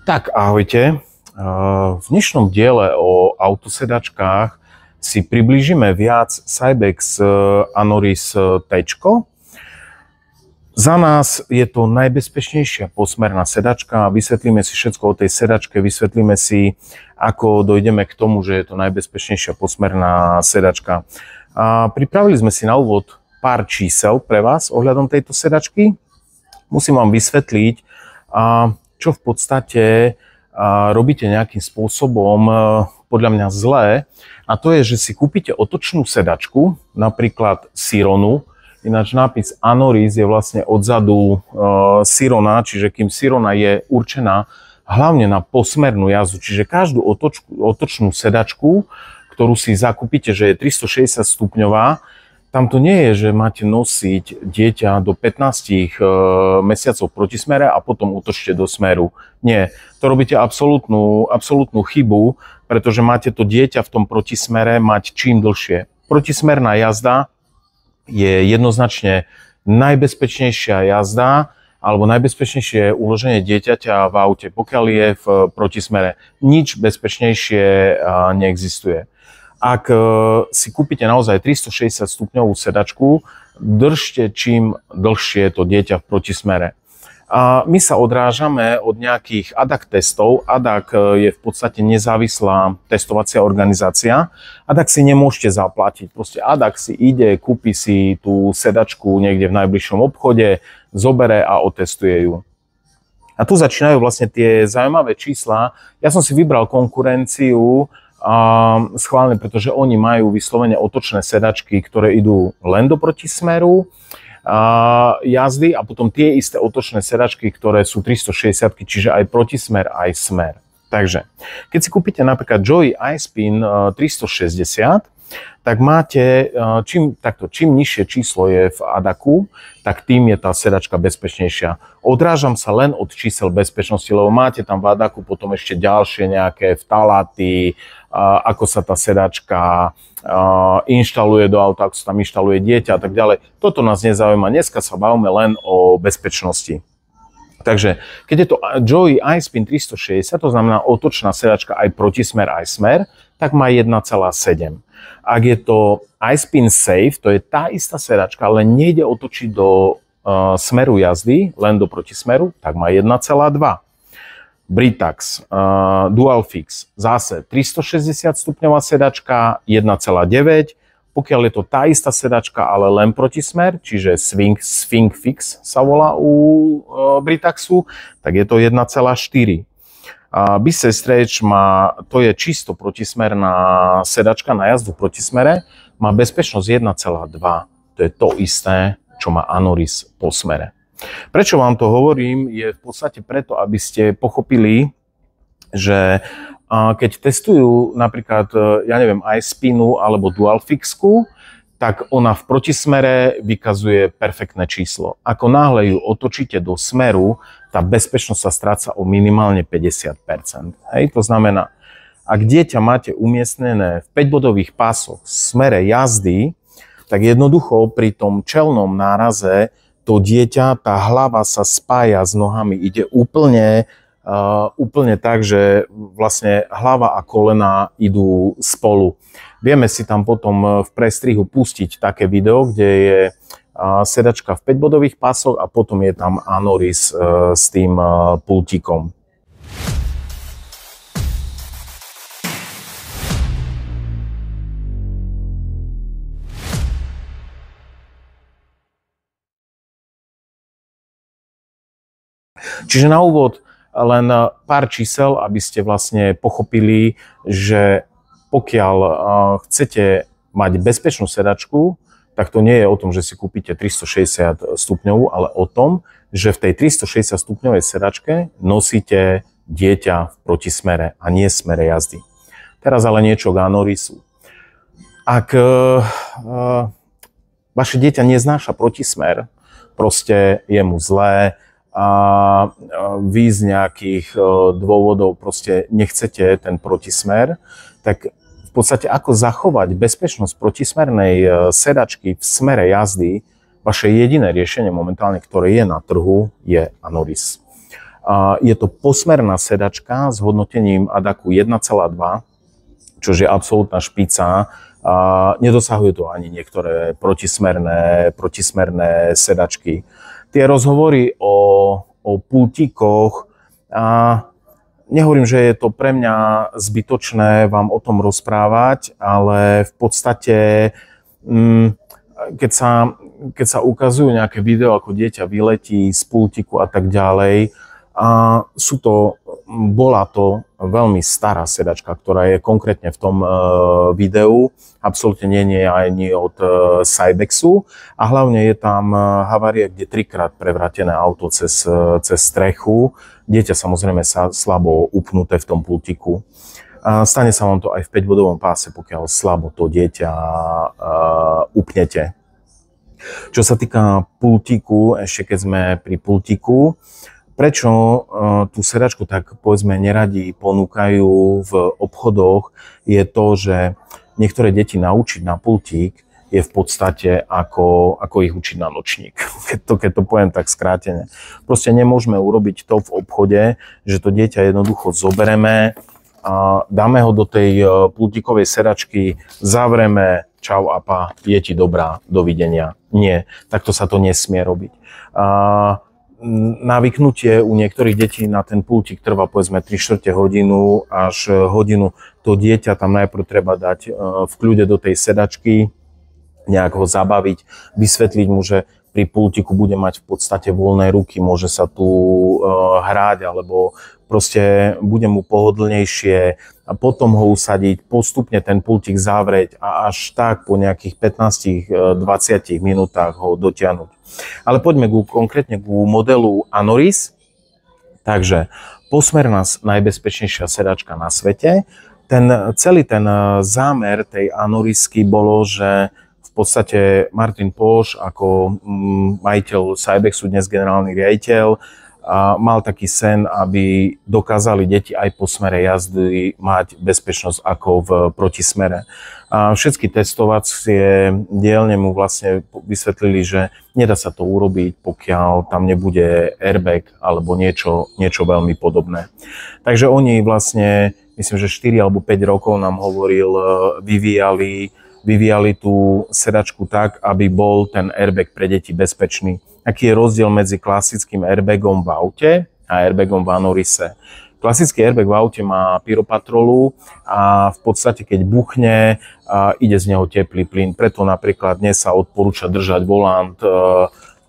Tak, ahojte. V dnešnom diele o autosedačkách si priblížime viac Cybex Anoris T. Za nás je to najbezpečnejšia posmerná sedačka. Vysvetlíme si všetko o tej sedačke, vysvetlíme si, ako dojdeme k tomu, že je to najbezpečnejšia posmerná sedačka. Pripravili sme si na úvod pár čísel pre vás ohľadom tejto sedačky. Musím vám vysvetliť, čo v podstate robíte nejakým spôsobom podľa mňa zlé. A to je, že si kúpite otočnú sedačku, napríklad Sironu. Ináč nápis Anoris je vlastne odzadu Sirona, čiže kým Sirona je určená hlavne na posmernú jazdu. Čiže každú otočnú sedačku, ktorú si zakúpite, že je 360 stupňová, tam to nie je, že máte nosiť dieťa do 15 mesiacov v protismere a potom otočte do smeru. Nie, to robíte absolútnu chybu, pretože máte to dieťa v tom protismere mať čím dlhšie. Protismerná jazda je jednoznačne najbezpečnejšia jazda alebo najbezpečnejšie uloženie dieťaťa v aute, pokiaľ je v protismere. Nič bezpečnejšie neexistuje. Ak si kúpite naozaj 360 stupňovú sedačku, držte čím dlhšie to dieťa v protismere. A my sa odrážame od nejakých ADAC testov. ADAC je v podstate nezávislá testovacia organizácia. ADAC si nemôžete zaplatiť. Proste ADAC si ide, kúpi si tú sedačku niekde v najbližšom obchode, zobere a otestuje ju. A tu začínajú vlastne tie zaujímavé čísla. Ja som si vybral konkurenciu schválne, pretože oni majú vyslovene otočné sedačky, ktoré idú len do protismeru jazdy a potom tie isté otočné sedačky, ktoré sú 360, čiže aj protismer, aj smer. Takže, keď si kúpite napríklad Joy iSpin 360, tak máte, čím nižšie číslo je v ADACu, tak tým je tá sedačka bezpečnejšia. Odrážam sa len od čísel bezpečnosti, lebo máte tam v ADACu potom ešte ďalšie nejaké vtalaty, ako sa tá sedačka inštaluje do auta, ako sa tam inštaluje dieťa a tak ďalej. Toto nás nezaujíma. Dneska sa bavíme len o bezpečnosti. Takže, keď je to Joy iSpin 360, to znamená otočná sedačka aj protismer, aj smer, tak má 1,7. Ak je to iSpin Safe, to je tá istá sedačka, ale nejde otočiť do smeru jazdy, len do protismeru, tak má 1,2. Britax Dualfix, zase 360 stupňová sedačka, 1,9. Pokiaľ je to tá istá sedačka, ale len protismer, čiže Swing Fix sa volá u Britaxu, tak je to 1,4. Bicestretch to je čisto protismerná sedačka na jazdu v protismere, má bezpečnosť 1,2. To je to isté, čo má Anoris po smere. Prečo vám to hovorím, je v podstate preto, aby ste pochopili, že keď testujú napríklad, ja neviem, iSpinu alebo Dualfixku, tak ona v protismere vykazuje perfektné číslo. Ako náhle ju otočíte do smeru, tá bezpečnosť sa stráca o minimálne 50%. Hej? To znamená, ak dieťa máte umiestnené v 5-bodových pásoch v smere jazdy, tak jednoducho pri tom čelnom náraze to dieťa, tá hlava sa spája s nohami, ide úplne tak, že vlastne hlava a kolena idú spolu. Vieme si tam potom v prestrihu pustiť také video, kde je sedačka v 5-bodových pásoch a potom je tam Anoris s tým pultíkom. Čiže na úvod len pár čísel, aby ste vlastne pochopili, že pokiaľ chcete mať bezpečnú sedačku, tak to nie je o tom, že si kúpite 360 stupňovú, ale o tom, že v tej 360 stupňovej sedačke nosíte dieťa v protismere a nie smere jazdy. Teraz ale niečo k Anorisu. Ak vaše dieťa neznáša protismer, proste je mu zlé, a vy z nejakých dôvodov proste nechcete ten protismer, tak v podstate ako zachovať bezpečnosť protismernej sedačky v smere jazdy, vaše jediné riešenie momentálne, ktoré je na trhu, je Anoris. Je to posmerná sedačka s hodnotením ADACu 1,2, čo je absolútna špica. Nedosahuje to ani niektoré protismerné sedačky. Tie rozhovory o pultíkoch, nehovorím, že je to pre mňa zbytočné vám o tom rozprávať, ale v podstate, keď sa ukazujú nejaké video, ako dieťa vyletí z pultíku a tak ďalej, bola to veľmi stará sedačka, ktorá je konkrétne v tom videu. Absolútne nie je ani od Cybexu a hlavne je tam havária, kde 3-krát prevrátené auto cez strechu. Dieťa samozrejme sa slabo upnuté v tom pultíku. Stane sa vám to aj v 5-bodovom páse, pokiaľ slabo to dieťa upnete. Čo sa týka pultíku, ešte keď sme pri pultíku, prečo tú sedačku tak povedzme neradi ponúkajú v obchodoch, je to, že niektoré deti naučiť na pultík je v podstate ako ich učiť na nočník. Keď to poviem tak skrátene. Proste nemôžeme urobiť to v obchode, že to dieťa jednoducho zobereme, dáme ho do tej pultíkovej sedačky, zavreme, čau a pa, je ti dobrá, dovidenia. Nie, takto sa to nesmie robiť. Navyknutie u niektorých detí na ten pultík trvá povedzme 3/4 hodinu až hodinu. To dieťa tam najprv treba dať v kľude do tej sedačky, nejak ho zabaviť, vysvetliť mu, že pri pultíku bude mať v podstate voľné ruky, môže sa tu hrať, alebo proste bude mu pohodlnejšie a potom ho usadiť, postupne ten pultík zavrieť a až tak po nejakých 15-20 minútach ho dotiahnuť. Ale poďme konkrétne ku modelu Anoris. Takže posmerná najbezpečnejšia sedačka na svete. Celý ten zámer tej Anorisky bolo, že v podstate Martin Poš ako majiteľ Cybexu, dnes generálny riaditeľ, mal taký sen, aby dokázali deti aj po smere jazdy mať bezpečnosť ako v protismere. Všetky testovacie dielne mu vlastne vysvetlili, že nedá sa to urobiť, pokiaľ tam nebude airbag alebo niečo veľmi podobné. Takže oni vlastne, myslím, že 4 alebo 5 rokov nám hovoril, vyvíjali tú sedačku tak, aby bol ten airbag pre deti bezpečný. Aký je rozdiel medzi klasickým airbagom v aute a airbagom v Anorise? Klasický airbag v aute má pyropatrolu a v podstate keď buchne, ide z neho teplý plyn. Preto napríklad dnes sa odporúča držať volant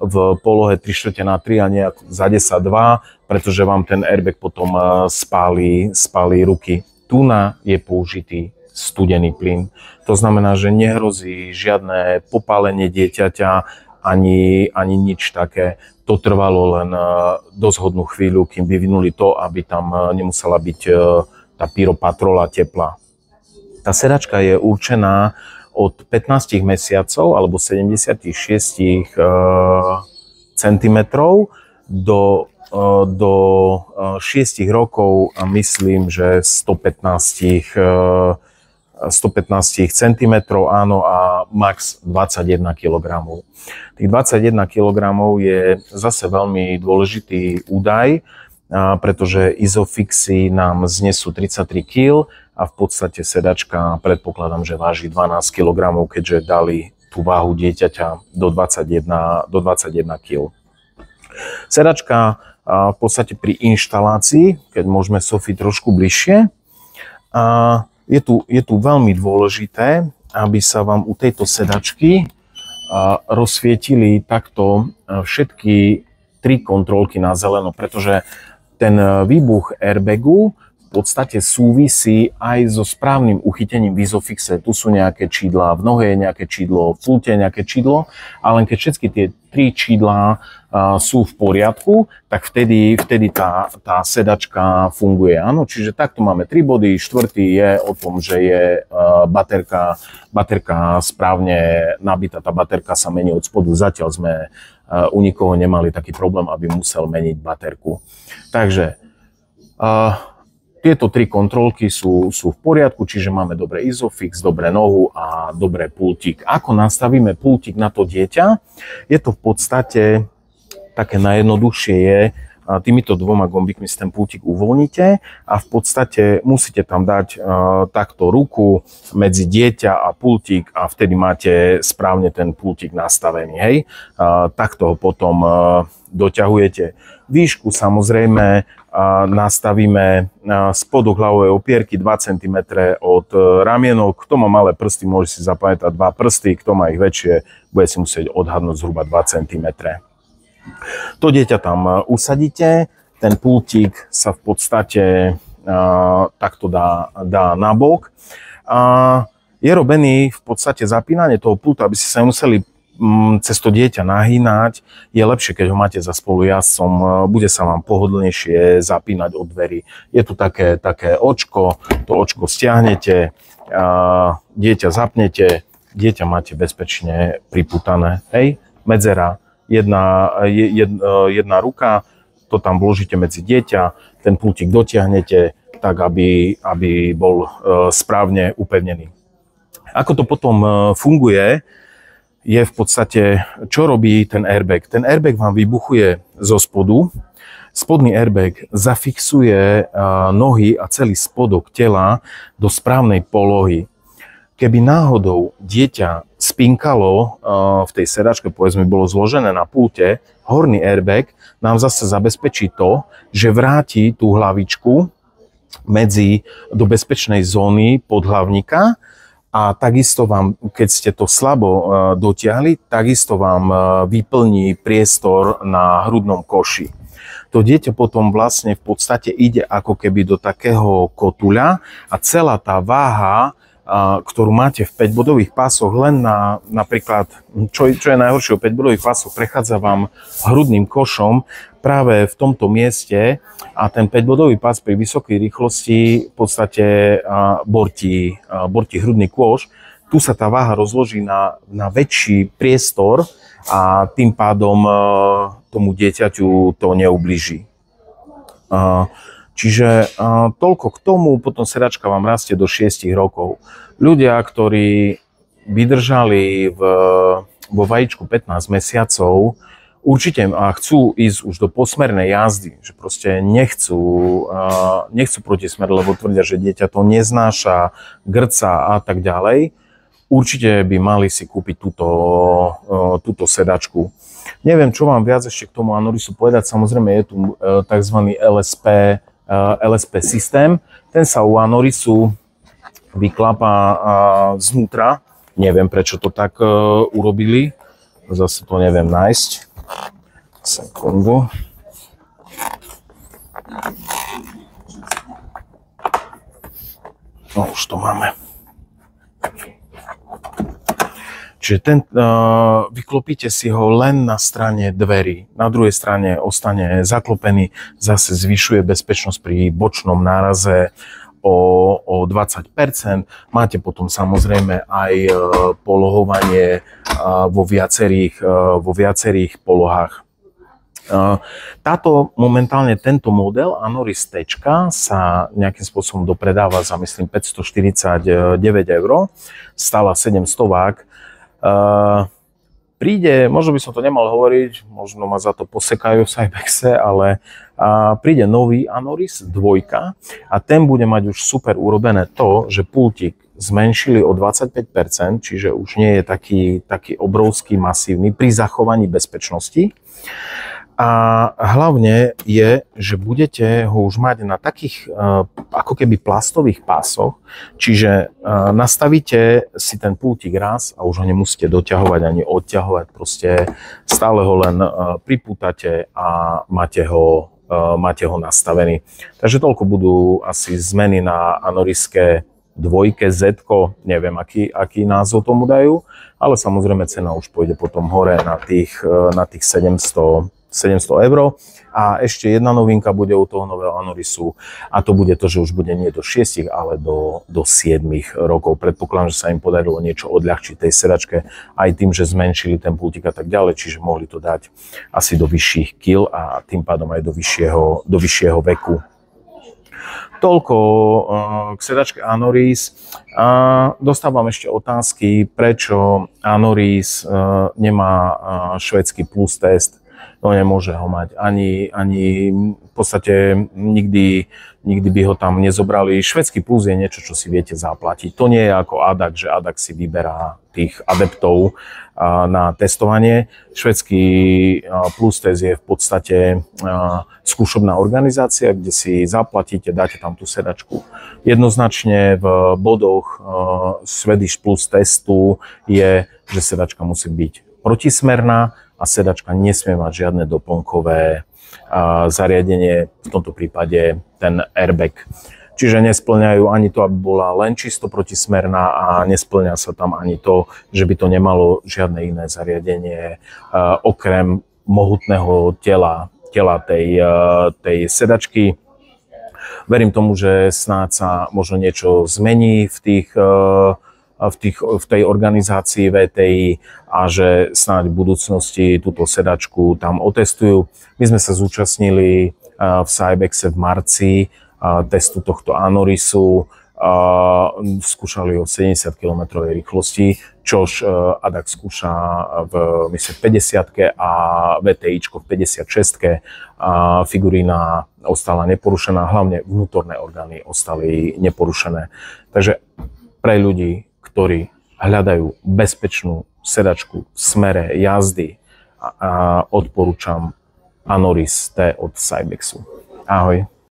v polohe 3/4 na 3 a nie za 10-2, pretože vám ten airbag potom spálí ruky. Tuná je použitý studený plyn. To znamená, že nehrozí žiadne popálenie dieťaťa, ani nič také. To trvalo len dosť hodnú chvíľu, kým vyvinuli to, aby tam nemusela byť tá pyropatrola teplá. Tá sedačka je určená od 15 mesiacov alebo 76 cm do 6 rokov a myslím, že 115 cm, áno, a max 21 kg. Tých 21 kg je zase veľmi dôležitý údaj, pretože Isofixy nám znesú 33 kg a v podstate sedačka predpokladám, že váži 12 kg, keďže dali tú váhu dieťaťa do 21 kg. Sedačka v podstate pri inštalácii, keď môžeme Sofii trošku bližšie, je tu veľmi dôležité, aby sa vám u tejto sedačky rozsvietili takto všetky 3 kontrolky na zeleno, pretože ten výbuch airbagu v podstate súvisí aj so správnym uchytením v Isofixe. Tu sú nejaké čidlá, v nohe je nejaké čidlo, v pulte je nejaké čidlo, a len keď všetky tie 3 čidlá sú v poriadku, tak vtedy tá sedačka funguje. Áno, čiže takto máme 3 body, 4. je o tom, že je baterka správne nabitá, tá baterka sa mení od spodu. Zatiaľ sme u nikoho nemali taký problém, aby musel meniť baterku. Takže tieto 3 kontrolky sú v poriadku, čiže máme dobré Isofix, dobré nohu a dobré pultík. Ako nastavíme pultík na to dieťa? Je to v podstate také najjednoduchšie je, týmito dvoma gombíkmi si ten pultík uvoľníte a v podstate musíte tam dať takto ruku medzi dieťa a pultík a vtedy máte správne ten pultík nastavený, hej. Takto ho potom doťahujete. Výšku samozrejme nastavíme spodok hlavovej opierky 2 cm od ramienok. Kto má malé prsty, môže si zapamätať 2 prsty, kto má ich väčšie, bude si musieť odhadnúť zhruba 2 cm. To dieťa tam usadíte, ten pultík sa v podstate takto dá na bok. Je robený v podstate zapínanie toho pultu, aby ste sa nemuseli cez to dieťa nahýnať. Je lepšie, keď ho máte za spolujazdcom, bude sa vám pohodlnejšie zapínať od dverí. Je tu také očko, to očko stiahnete, dieťa zapnete, dieťa máte bezpečne priputané. Hej, medzera. Jedna ruka, to tam vložíte medzi dieťa, ten pultík dotiahnete tak, aby bol správne upevnený. Ako to potom funguje, je v podstate, čo robí ten airbag. Ten airbag vám vybuchuje zo spodu, spodný airbag zafixuje nohy a celý spodok tela do správnej polohy. Keby náhodou dieťa spinkalo v tej sedačke, povedzme, bolo zložené na pulte, horný airbag nám zase zabezpečí to, že vráti tú hlavičku do bezpečnej zóny podhlavníka a takisto vám, keď ste to slabo dotiahli, takisto vám vyplní priestor na hrudnom koši. To dieťa potom vlastne v podstate ide ako keby do takého kotuľa a celá tá váha, ktorú máte v 5-bodových pásoch, len na napríklad, čo je najhoršie o 5-bodových pásoch, prechádza vám hrudným košom práve v tomto mieste a ten 5-bodový pás pri vysokej rýchlosti v podstate bortí hrudný kôš. Tu sa tá váha rozloží na väčší priestor a tým pádom tomu dieťaťu to neublíži. Čiže toľko k tomu, potom sedačka vám rastie do 6 rokov. Ľudia, ktorí vydržali vo vajíčku 15 mesiacov, určite chcú ísť už do posmernej jazdy, že proste nechcú protismer, lebo tvrdia, že dieťa to neznáša, grca a tak ďalej. Určite by mali si kúpiť túto sedačku. Neviem, čo vám viac ešte k tomu anorisu povedať. Samozrejme je tu tzv. LSP systém. Ten sa u anorisu vyklapá znútra. Neviem, prečo to tak urobili. Zase to neviem nájsť. Sekundu. No, už to máme. Čiže vyklopíte si ho len na strane dverí. Na druhej strane ostane zaklopený, zase zvyšuje bezpečnosť pri bočnom náraze o 20%. Máte potom samozrejme aj polohovanie vo viacerých polohách. Momentálne tento model Anoris T sa nejakým spôsobom dopredáva za, myslím, 549 €. Stála 700. Príde, možno by som to nemal hovoriť, možno ma za to posekajú v Cybexe, ale príde nový Anoris 2 a ten bude mať už super urobené to, že pultík zmenšili o 25%, čiže už nie je taký obrovský, masívny pri zachovaní bezpečnosti. A hlavne je, že budete ho už mať na takých ako keby plastových pásoch, čiže nastavíte si ten pultík raz a už ho nemusíte doťahovať ani odťahovať, proste stále ho len pripútate a máte ho nastavený. Takže toľko budú asi zmeny na Anoriske 2 Z, neviem aký názov tomu dajú, ale samozrejme cena už pôjde potom hore na tých 700 €. A ešte jedna novinka bude u toho nového Anorisu a to bude to, že už bude nie do 6, ale do 7 rokov. Predpokladám, že sa im podarilo niečo odľahčiť tej sedačke aj tým, že zmenšili ten pultík a tak ďalej, čiže mohli to dať asi do vyšších kil a tým pádom aj do vyššieho veku. Toľko k sedačke Anoris. Dostávam ešte otázky, prečo Anoris nemá švédsky plus test. No nemôže ho mať. Ani v podstate nikdy by ho tam nezobrali. Švédsky plus je niečo, čo si viete zaplatiť. To nie je ako ADAC, že ADAC si vyberá tých adeptov na testovanie. Švédsky plus test je v podstate skúšobná organizácia, kde si zaplatíte, dáte tam tú sedačku. Jednoznačne v bodoch Swedish plus testu je, že sedačka musí byť protismerná a sedačka nesmie mať žiadne doplnkové zariadenie, v tomto prípade ten airbag. Čiže nesplňajú ani to, aby bola len čisto protismerná a nesplňa sa tam ani to, že by to nemalo žiadne iné zariadenie okrem mohutného tela tej sedačky. Verím tomu, že snáď sa možno niečo zmení v tej organizácii VTI a že snáď v budúcnosti túto sedačku tam otestujú. My sme sa zúčastnili v Cybexe v marci testu tohto Anorisu, skúšali ho v 70 km rýchlosti, čož ADAC skúša v myslím 50 a VTIčko v 56. Figurína ostala neporušená, hlavne vnútorné orgány ostali neporušené. Takže pre ľudí, ktorí hľadajú bezpečnú sedačku v smere jazdy, odporúčam Anoris T od Cybexu. Ahoj.